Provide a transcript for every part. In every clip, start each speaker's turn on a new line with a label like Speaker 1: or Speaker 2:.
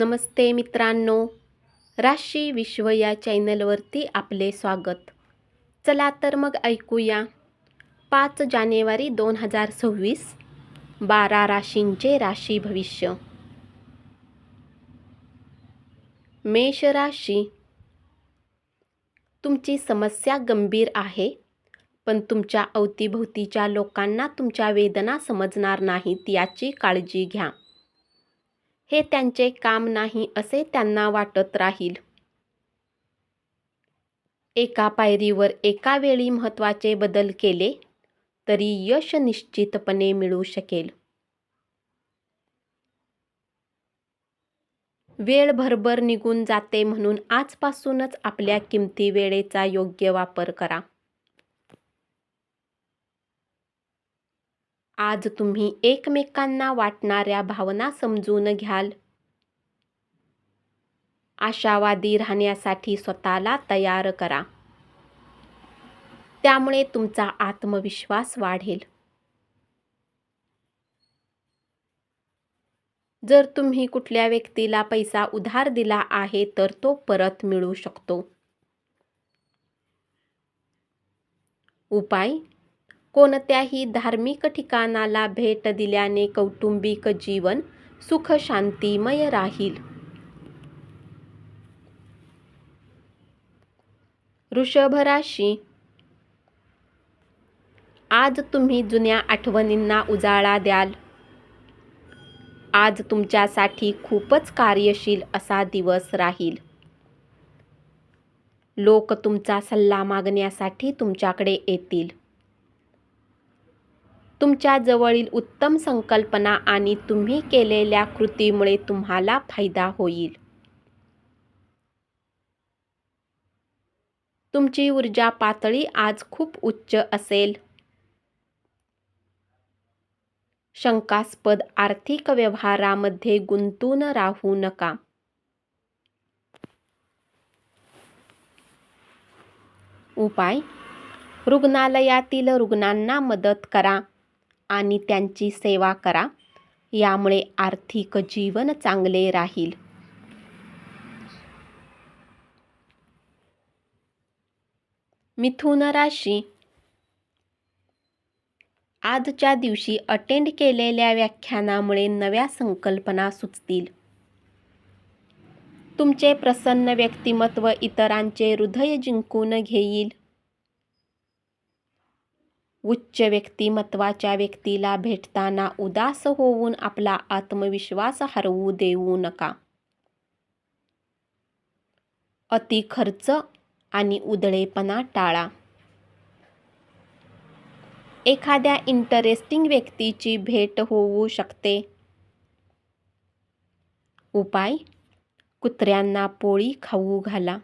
Speaker 1: नमस्ते मित्रांनो, राशी विश्व या चॅनलवरती आपले स्वागत. चला तर मग ऐकूया 5 जानेवारी 2026 12 राशींचे राशी भविष्य. मेष राशी, तुमची समस्या गंभीर आहे, पण तुमच्या अवतीभोवतीच्या लोकांना तुमच्या वेदना समजणार नाहीत याची काळजी घ्या. हे त्यांचे काम नाही असे त्यांना वाटत राहील. एका पायरीवर एका वेळी महत्त्वाचे बदल केले तरी यश निश्चितपणे मिळू शकेल. वेळ भरभर निघून जाते, म्हणून आजपासूनच आपल्या किमती वेळेचा योग्य वापर करा. आज तुम्ही एकमेकांना वाटणाऱ्या भावना समजून घ्याल. आशावादी राहण्यासाठी स्वतःला तयार करा. त्यामुळे तुमचा आत्मविश्वास वाढेल. जर तुम्ही कुठल्या व्यक्तीला पैसा उधार दिला आहे तर तो परत मिळू शकतो. उपाय: कोणत्याही धार्मिक ठिकाणाला भेट दिल्याने कौटुंबिक जीवन सुख शांतिमय राहील. वृषभ राशी, आज तुम्ही जुन्या आठवणींना उजाळा द्याल. आज तुमच्यासाठी खूपच कार्यशील असा दिवस राहील. लोक तुमचा सल्ला मागण्यासाठी तुमच्याकडे येतील. तुमच्या जवळील उत्तम संकल्पना आणि तुम्ही केलेल्या कृतीमुळे तुम्हाला फायदा होईल. तुमची ऊर्जा पातळी आज खूप उच्च असेल. शंकास्पद आर्थिक व्यवहारामध्ये गुंतून राहू नका. उपाय: रुग्णालयातील रुग्णांना मदत करा आणि त्यांची सेवा करा. यामुळे आर्थिक जीवन चांगले राहील. मिथुन राशी, आजच्या दिवशी अटेंड केलेल्या व्याख्यानामुळे नव्या संकल्पना सुचतील. तुमचे प्रसन्न व्यक्तिमत्व इतरांचे हृदय जिंकून घेईल. उच्च व्यक्तिमत्वाच्या व्यक्तीला भेटताना उदास होऊन आपला आत्मविश्वास हरवू देऊ नका. अति खर्च आणि उधळेपणा टाळा. एखाद्या इंटरेस्टिंग व्यक्तीची भेट होऊ शकते. उपाय: कुत्र्यांना पोळी खाऊ घाला.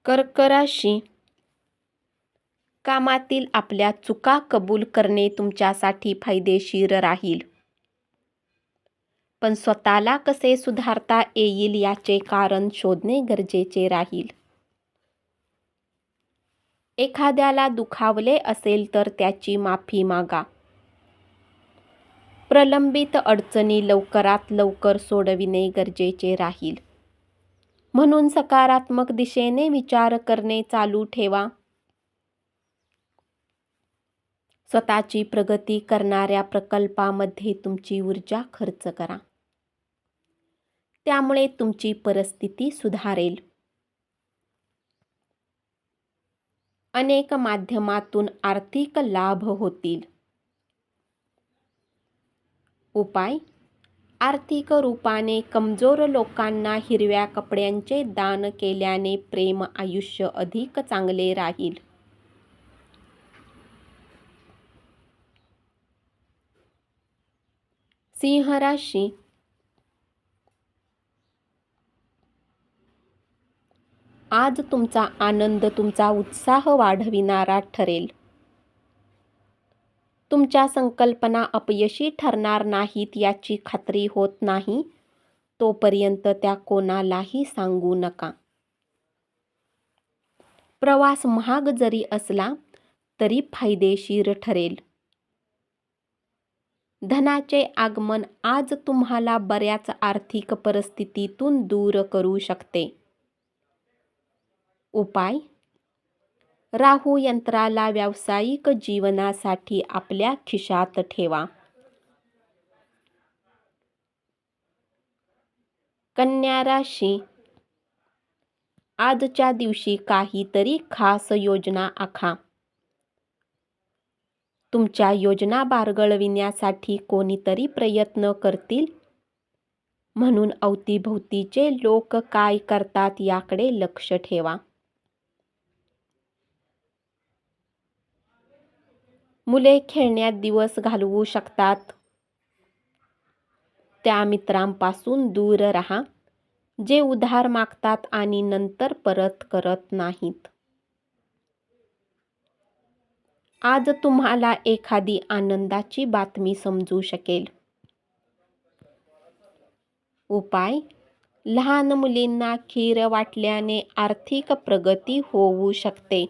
Speaker 1: कर्क राशी, कामातील आपल्या चुका कबूल करणे तुमच्यासाठी फायदेशीर राहील. पण स्वतःला कसे सुधारता येईल याचे कारण शोधणे गरजेचे राहील. एखाद्याला दुखावले असेल तर त्याची माफी मागा. प्रलंबित अडचणी लवकरात लवकर सोडविणे गरजेचे राहील. म्हणून सकारात्मक दिशेने विचार करणे चालू ठेवा. स्वतःची प्रगती करणाऱ्या प्रकल्पामध्ये तुमची ऊर्जा खर्च करा. त्यामुळे तुमची परिस्थिती सुधारेल. अनेक माध्यमातून आर्थिक लाभ होतील. उपाय: आर्थिक रूपाने कमजोर लोकांना हिरव्या कपड्यांचे दान केल्याने प्रेम आयुष्य अधिक चांगले राहील. सिंह राशी, आज तुमचा आनंद तुमचा उत्साह वाढविणारा ठरेल. तुमच्या संकल्पना अपयशी ठरणार नाहीत याची खात्री होत नाही तोपर्यंत त्या कोणालाही सांगू नका. प्रवास महाग जरी असला तरी फायदेशीर ठरेल. धनाचे आगमन आज तुम्हाला बऱ्याच आर्थिक परिस्थितीतून दूर करू शकते. उपाय: राहू यंत्राला व्यावसायिक जीवनासाठी आपल्या खिशात ठेवा. कन्या राशी, आजच्या दिवशी काहीतरी खास योजना आखा. तुमच्या योजना बारगळविण्यासाठी कोणीतरी प्रयत्न करतील, म्हणून अवतीभोवतीचे लोक काय करतात याकडे लक्ष ठेवा. मुले खेळण्यात दिवस घालवू शकतात. त्या मित्रांपासून दूर राहा जे उधार मागतात आणि नंतर परत करत नाहीत. आज तुम्हाला एखादी आनंदाची बातमी समजू शकेल. उपाय: लहान मुलींना खीर वाटल्याने आर्थिक प्रगती होऊ शकते.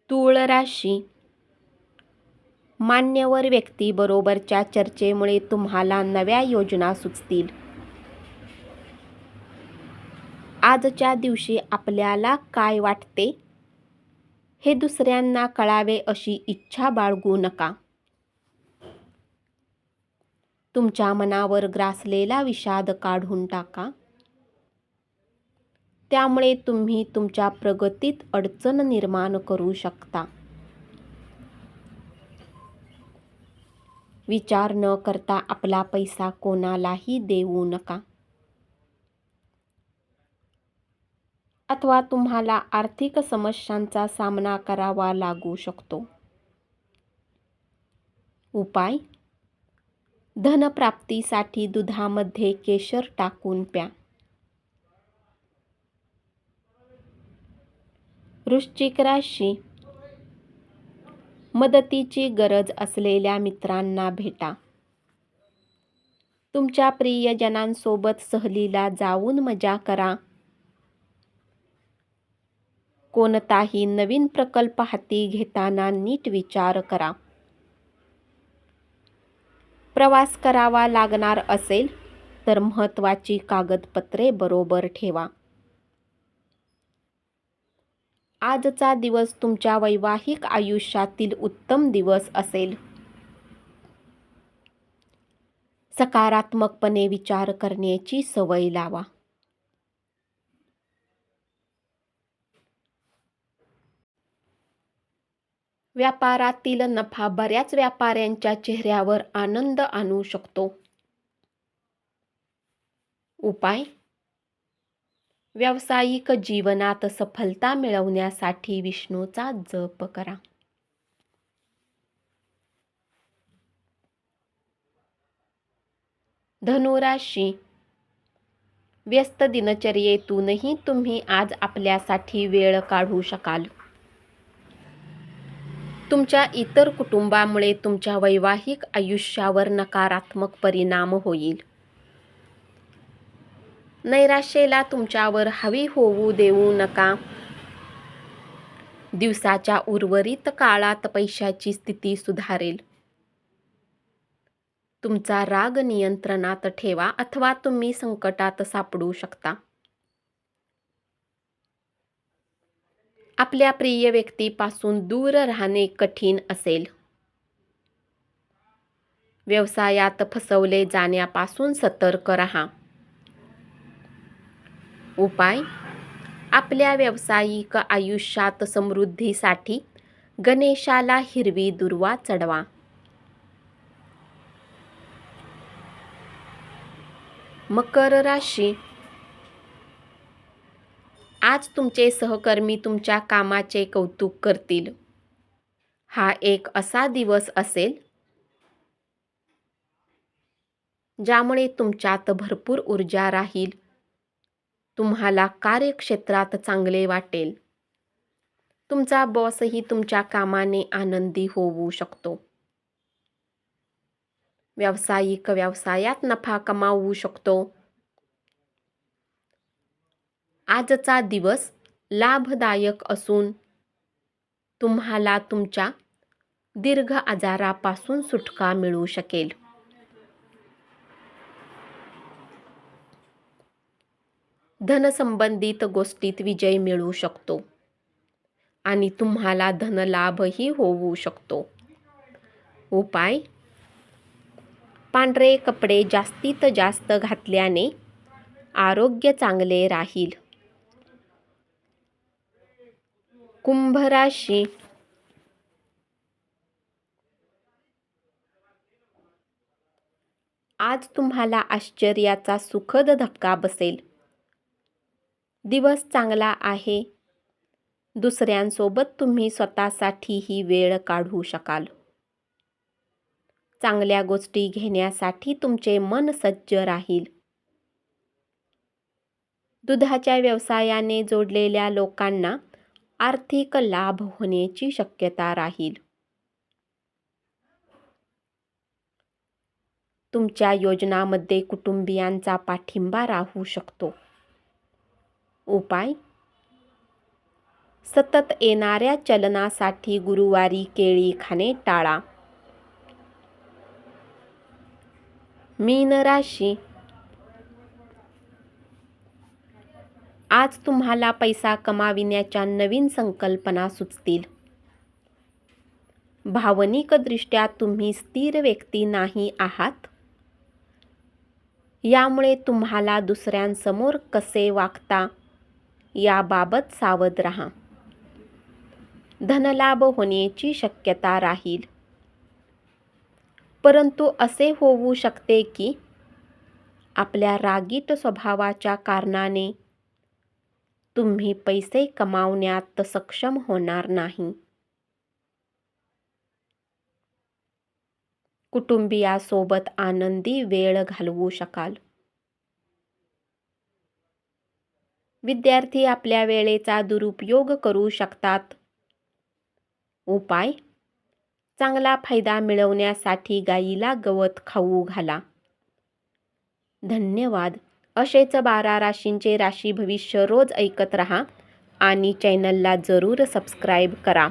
Speaker 1: तूळ राशी, मान्यवर व्यक्तीबरोबरच्या चर्चेमुळे तुम्हाला नव्या योजना सुचतील. आजच्या दिवशी आपल्याला काय वाटते हे दुसऱ्यांना कळावे अशी इच्छा बाळगू नका. तुमच्या मनावर ग्रासलेला विषाद काढून टाका. त्यामुळे तुम्ही तुमच्या प्रगतीत अडचण निर्माण करू शकता. विचार न करता आपला पैसा कोणालाही देऊ नका, अथवा तुम्हाला आर्थिक समस्यांचा सामना करावा लागू शकतो. उपाय: धनप्राप्तीसाठी दुधामध्ये केशर टाकून प्या. वृश्चिक राशी, मदतीची गरज असलेल्या मित्रांना भेटा. तुमच्या प्रियजनांसोबत सहलीला जाऊन मजा करा. कोणताही नवीन प्रकल्प हाती घेताना नीट विचार करा. प्रवास करावा लागणार असेल तर महत्त्वाची कागदपत्रे बरोबर ठेवा. आजचा दिवस तुमच्या वैवाहिक आयुष्यातील उत्तम दिवस असेल. सकारात्मकपणे विचार करण्याची सवय लावा. व्यापारातील नफा बऱ्याच व्यापाऱ्यांच्या चेहऱ्यावर आनंद आणू शकतो. उपाय: व्यावसायिक जीवनात सफलता मिळवण्यासाठी विष्णूचा जप करा. धनुराशी, व्यस्त दिनचर्येतूनही तुम्ही आज आपल्यासाठी वेळ काढू शकाल. तुमच्या इतर कुटुंबामुळे तुमच्या वैवाहिक आयुष्यावर नकारात्मक परिणाम होईल. नैराश्याला तुमच्यावर हावी होऊ देऊ नका. दिवसाच्या उर्वरित काळात पैशाची स्थिती सुधारेल. तुमचा राग नियंत्रणात ठेवा अथवा तुम्ही संकटात सापडू शकता. आपल्या प्रिय व्यक्तीपासून दूर राहणे कठीण असेल. व्यवसायात फसवले जाण्यापासून सतर्क राहा. उपाय: आपल्या व्यावसायिक आयुष्यात समृद्धीसाठी गणेशाला हिरवी दुर्वा चढवा. मकर राशी, आज तुमचे सहकर्मी तुमच्या कामाचे कौतुक करतील. हा एक असा दिवस असेल ज्यामुळे तुमच्यात भरपूर ऊर्जा राहील. तुम्हाला कार्यक्षेत्रात चांगले वाटेल. तुमचा बॉसही तुमच्या कामाने आनंदी होऊ शकतो. व्यावसायिक व्यवसायात नफा कमावू शकतो. आजचा दिवस लाभदायक असून तुम्हाला तुमच्या दीर्घ आजारापासून सुटका मिळू शकेल. धनसंबंधित गोष्टीत विजय मिळू शकतो आणि तुम्हाला धनलाभही होऊ शकतो. उपाय: पांढरे कपडे जास्तीत जास्त घातल्याने आरोग्य चांगले राहील. कुंभ राशी. आज तुम्हाला आश्चर्याचा सुखद धक्का बसेल. दिवस चांगला आहे. दुसऱ्यांसोबत तुम्ही स्वतःसाठीही वेळ काढू शकाल. चांगल्या गोष्टी घेण्यासाठी तुमचे मन सज्ज राहील. दुधाच्या व्यवसायाने जोडलेल्या लोकांना आर्थिक लाभ होण्याची शक्यता राहील. तुमच्या योजनांमध्ये कुटुंबियांचा पाठिंबा राहू शकतो. उपाय: सतत येणाऱ्या चलनासाठी गुरुवारी केळी खाणे टाळा. मीन राशी. आज तुम्हाला पैसा कमाविण्याच्या नवीन संकल्पना सुचतील. भावनिकदृष्ट्या तुम्ही स्थिर व्यक्ती नाही आहात. यामुळे तुम्हाला दुसऱ्यांसमोर कसे वागता याबाबत सावध राहा. धनलाभ होण्याची शक्यता राहील. परंतु असे होऊ शकते की आपल्या रागीट स्वभावाच्या कारणाने तुम्ही पैसे कमावण्यात सक्षम होणार नाही. कुटुंबियासोबत आनंदी वेळ घालवू शकाल. विद्यार्थी आपल्या वेळेचा दुरुपयोग करू शकतात. उपाय: चांगला फायदा मिळवण्यासाठी गायीला गवत खाऊ घाला. धन्यवाद. असेच 12 राशींचे राशी भविष्य रोज ऐकत रहा आणि चॅनलला जरूर सबस्क्राईब करा.